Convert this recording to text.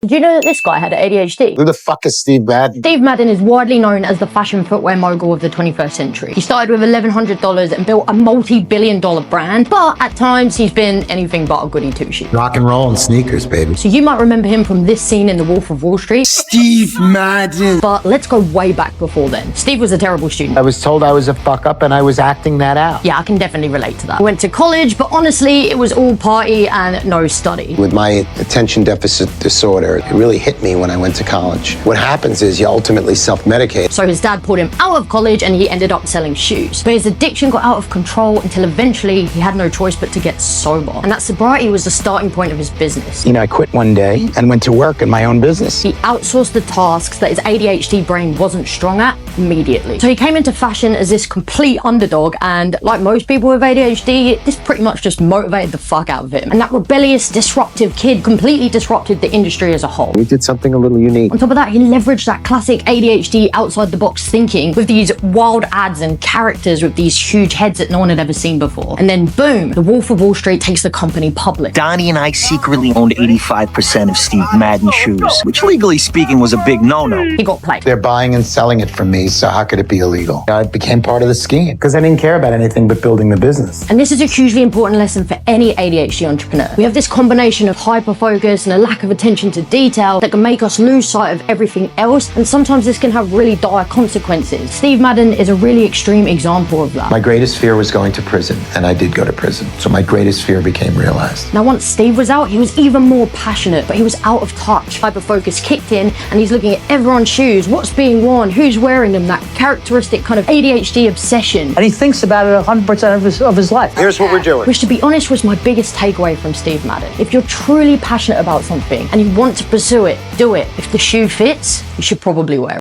Did you know that this guy had ADHD? Who the fuck is Steve Madden? Steve Madden is widely known as the fashion footwear mogul of the 21st century. He started with $1,100 and built a multi-billion-dollar brand, but at times he's been anything but a goody two-shoes. Rock and roll and sneakers, baby. So you might remember him from this scene in The Wolf of Wall Street. Steve Madden. But let's go way back before then. Steve was a terrible student. I was told I was a fuck up and I was acting that out. Yeah, I can definitely relate to that. I went to college, but honestly, it was all party and no study. With my attention deficit disorder, it really hit me when I went to college. What happens is you ultimately self-medicate. So his dad pulled him out of college and he ended up selling shoes. But his addiction got out of control until eventually he had no choice but to get sober. And that sobriety was the starting point of his business. You know, I quit one day and went to work in my own business. He outsourced the tasks that his ADHD brain wasn't strong at immediately. So he came into fashion as this complete underdog, and like most people with ADHD, this pretty much just motivated the fuck out of him. And that rebellious, disruptive kid completely disrupted the industry as a whole. We did something a little unique. On top of that, he leveraged that classic ADHD outside the box thinking with these wild ads and characters with these huge heads that no one had ever seen before. And then boom, the Wolf of Wall Street takes the company public. Donnie and I secretly owned 85% of Steve Madden shoes, which legally speaking was a big no-no. He got played. They're buying and selling it from me, so how could it be illegal? I became part of the scheme because I didn't care about anything but building the business. And this is a hugely important lesson for any ADHD entrepreneur. We have this combination of hyper-focus and a lack of attention to detail that can make us lose sight of everything else, and sometimes this can have really dire consequences. Steve Madden is a really extreme example of that. My greatest fear was going to prison, and I did go to prison. So my greatest fear became realized. Now, once Steve was out, he was even more passionate, but he was out of touch. Hyper-focus kicked in, and he's looking at everyone's shoes, what's being worn, who's wearing them, that characteristic kind of ADHD obsession. And he thinks about it 100% of his life. Here's what we're doing. Which, to be honest, was my biggest takeaway from Steve Madden. If you're truly passionate about something and you want to pursue it, do it. If the shoe fits, you should probably wear it.